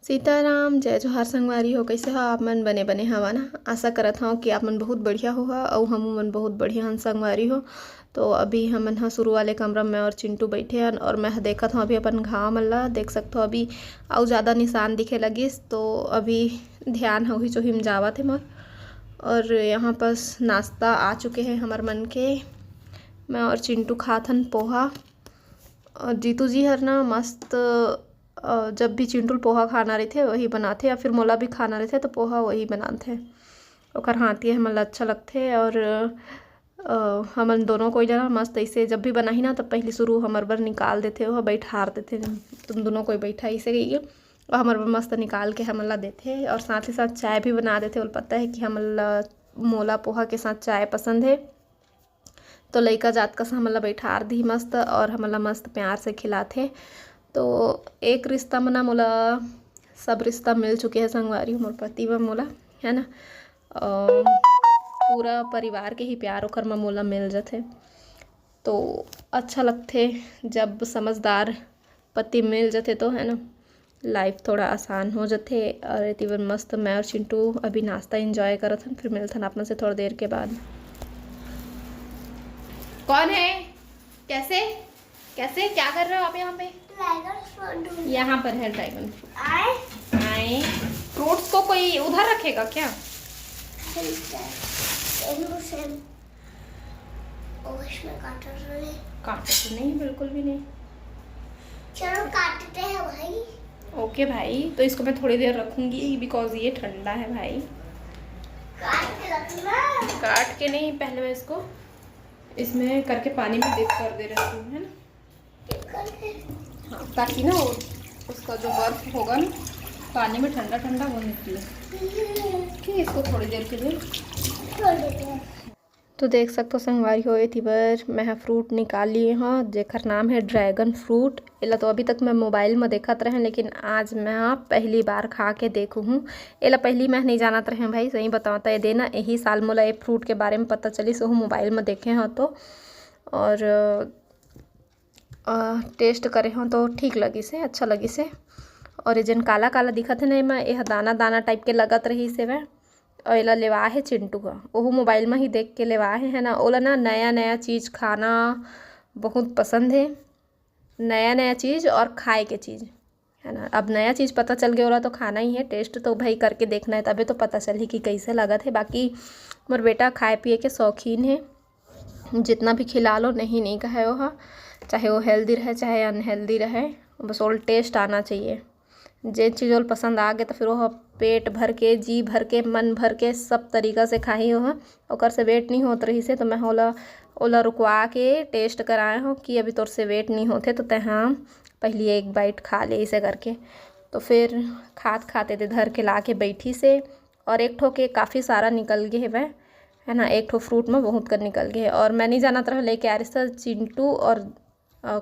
सीताराम जय जोहार संगवारी हो। कैसे हो आप मन? बने बने हवा ना। आशा करत हूँ कि आप मन बहुत बढ़िया हो और हम मन बहुत बढ़िया हन संगवारी हो। तो अभी हमन ह शुरू वाले कमरा में और चिंटू बैठे हन और मैं देखत हूँ अभी अपन घाव मन ला देख सकते हो। अभी और ज़्यादा निशान दिखे लगिस तो अभी ध्यान होही जो हिम जावत है मोर। और यहाँ बस नाश्ता आ चुके हैं हमार मन के। मैं और चिंटू खात हन पोहा। और जीतू जी हर ना मस्त जब भी चिंटू पोहा खाना रहते वही बनाते या फिर मोला भी खाना रहते तो पोहा वही बनाते। ओकर हाथी हमन अच्छा लगते और हमन दोनों कोई जना मस्त ऐसे जब भी बनाही ना तब पहले शुरू हमर बर निकाल देते वह बैठार देते। तुम दोनों कोई बैठा ऐसे गई और हमारे बर मस्त निकाल के हमन ला देते और साथ ही साथ चाय भी बना देते। और पता है कि हमन ला मोला पोहा के साथ चाय पसंद है तो लइका जात का हमन ला बैठार दी मस्त और हमन ला मस्त प्यार से खिलाते। तो एक रिश्ता मना मोला सब रिश्ता मिल चुके हैं संगवारी मोर पति व मोला है ना। पूरा परिवार के ही प्यार ओकर में मोला मिल जाते तो अच्छा लगते जब समझदार पति मिल जाते तो है ना। लाइफ थोड़ा आसान हो जाते। और इतनी मस्त मैं और चिंटू अभी नाश्ता एंजॉय करत हन। फिर मिलते हैं अपने से थोड़ी देर के बाद। कौन है? कैसे कैसे क्या कर रहे हो आप यहाँ पे? यहाँ पर है ड्रैगन फ्रूट। आए फ्रूट्स को कोई उधर रखेगा क्या? काटे तो नहीं, बिल्कुल भी नहीं। चलो काटते हैं भाई। ओके भाई, तो इसको मैं थोड़ी देर रखूंगी बिकॉज ये ठंडा है भाई। काट के रखना। काट के नहीं, पहले मैं इसको इसमें करके पानी में डिप कर दे रही हूँ है ना। हाँ, ताकि ना उसका जो बर्फ होगा ना पानी में ठंडा ठंडा वो निकले। ठीक है, इसको थोड़ी देर के लिए छोड़ देते हैं। तो देख सकते हो संगवारी हो थी बार मैं फ्रूट निकाल लिए हाँ जेकर नाम है ड्रैगन फ्रूट। एला तो अभी तक मैं मोबाइल में देखत रहे लेकिन आज मैं पहली बार खा के देखू हूँ। एला पहली मैं नहीं जानत रहे भाई, सही बताता ये देना यही साल मोला ये फ्रूट के बारे में पता चली सो मोबाइल में देखे हाँ तो और टेस्ट करे हाँ तो ठीक लगी से, अच्छा लगी से। और ये जन काला काला दिखत है ना मैं यह दाना दाना टाइप के लगत रही से वह। और एला लेवा है चिंटू का, वो मोबाइल में ही देख के लेवा है ना। ओला ना नया नया चीज़ खाना बहुत पसंद है, नया नया चीज़ और खाए के चीज़ है ना। अब नया चीज़ पता चल गया होला तो खाना ही है, टेस्ट तो भाई करके देखना है तभी तो पता चली कि कैसे लगत है। बाकी मोर बेटा खाए पिए के शौकीन है, जितना भी खिला लो नहीं नहीं कहे वो हाँ, चाहे वो हेल्दी रहे चाहे अनहेल्दी रहे, बस ओल टेस्ट आना चाहिए। जे चीज़ ओल पसंद आ गए तो फिर वो पेट भर के जी भर के मन भर के सब तरीका से खाही हो ओकर से वेट नहीं होत रही से। तो मैं ओला रुकवा के टेस्ट कराए हो कि अभी तोर से वेट नहीं होते तो तहाँ पहले एक बाइट खा ले इसे करके। तो फिर खाते थे धर के ला के बैठी से और एक ठो के काफ़ी सारा निकल गए है वह है ना। एक ठो फ्रूट में बहुत कर निकल गए और मैं नहीं जाना तरह लेके आ रही था चिंटू और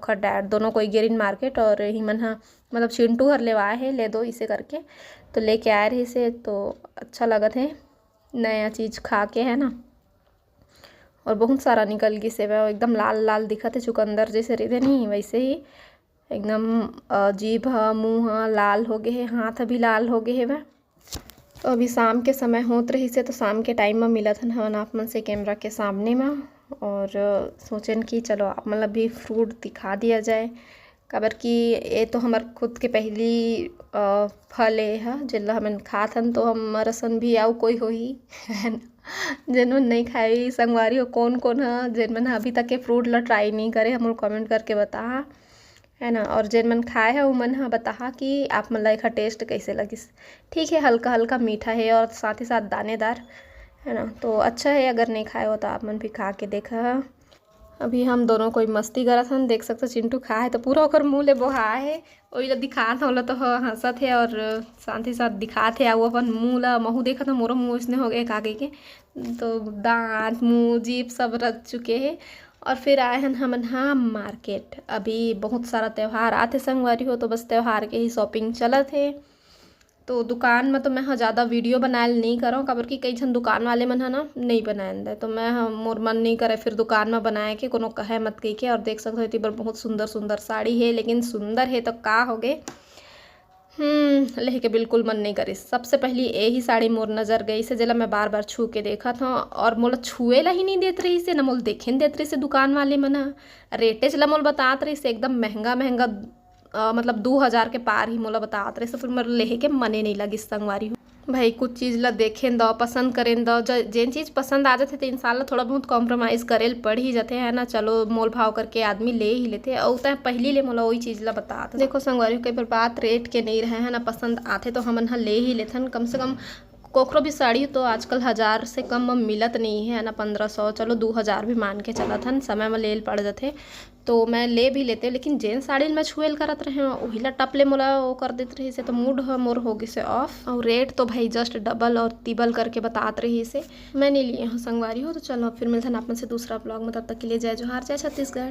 खर डैड दोनों कोई गिरिन मार्केट और ही मन हाँ मतलब चिंटू हर लेवाए है ले दो इसे करके तो लेके आए रही से। तो अच्छा लगत है नया चीज़ खा के है ना। और बहुत सारा निकल गई से वह एकदम लाल लाल दिखत है चुकंदर जैसे रहते नहीं वैसे ही एकदम जीभ मुँह लाल हो गए है, हाथ भी लाल हो गए है वह। तो अभी शाम के समय होत रही से तो शाम के टाइम में मिला था हवन आप मन से कैमरा के सामने में और सोचन कि चलो आप मतलब भी फ्रूट दिखा दिया जाए काबर कि ये तो हमार खुद के पहली फल है जिला हमन खात हन। तो हमारा सन भी आओ कोई हो ही है ना जिन मन नहीं खाई संगवारी हो कौन कौन है जिन मन अभी तक के फ्रूट ला ट्राई नहीं करे हम कमेंट करके बता है ना। और जिन मन खाए है वो मन हाँ बता कि आप मन ला टेस्ट कैसे लगिस। ठीक है, हल्का हल्का मीठा है और साथ ही साथ दानेदार है ना। तो अच्छा है, अगर नहीं खाए हो तो आप मन भी खा के देखा। अभी हम दोनों कोई मस्ती करत हन, देख सकते चिंटू खा है तो पूरा ओकर मुँह ले बोहा है वही ला दिखात होला तो हंसत है और साथ ही साथ दिखात है। वो अपन मुँह ला महू देखा था मोरो मुँह इसने हो गए कागे के तो दांत मुँह जीभ सब रच चुके हैं। और फिर आए हैं हमन हाँ मार्केट। अभी बहुत सारा त्यौहार आते संगवारी हो तो बस त्यौहार के ही शॉपिंग चलत है। तो दुकान में तो मैं हाँ ज़्यादा वीडियो बनाए नहीं करूँ काबर कि कई जन दुकान वाले मन है ना नहीं बनाए दे तो मैं हाँ मोर मन नहीं करे फिर दुकान में बनाए के कोनो कहे मत कही के। और देख सकते हो इतनी बार बहुत सुंदर सुंदर साड़ी है लेकिन सुंदर है तो का हो गए लेहे के बिल्कुल मन नहीं करी। सबसे पहली यही साड़ी मोर नज़र गई से, जेला मैं बार बार छू के देखा था और मोला छुए ला ही नहीं देत रही से, ना मोल देखे नहीं देत रही से दुकान वाले मन ह। रेटे चला मोल बतात रही से एकदम महंगा महंगा, मतलब 2000 के पार ही मोला बतात रहे से। फिर मोर लेहे के मने नहीं लगी संगवारी हो। भाई कुछ चीज़ ला देखें दो, पसंद करें दो, जेन चीज़ पसंद आ जाते तो इंसान ला थोड़ा बहुत कॉम्प्रोमाइज़ करे पड़ ही जाते है ना। चलो मोल भाव करके आदमी ले ही लेते, और तय पहली ले मोला वही चीज़ ला बता। देखो संगवारी कई बार बात रेट के नहीं रहे है ना, पसंद आते तो हमन ह ले ही लेथन। कम से कम कोकरो भी साड़ी तो आजकल 1000 से कम में मिलत नहीं है ना, 1500 चलो 2000 भी मान के चलत हन, समय में लेल पड़ जाते तो मैं ले भी लेते। लेकिन जेन साड़ी मैं छुएल करत रहे वही ला टप ले मोला वो कर देते रही से, तो मूड मोर हो गई से ऑफ। और रेट तो भाई जस्ट डबल और तिबल करके बतात रही से। मैं नहीं लिए हूँ संगवारी हो। तो चलो फिर मिलते हैं आप में से दूसरा ब्लॉग में, तब तक के लिए जय जोहार, जय छत्तीसगढ़।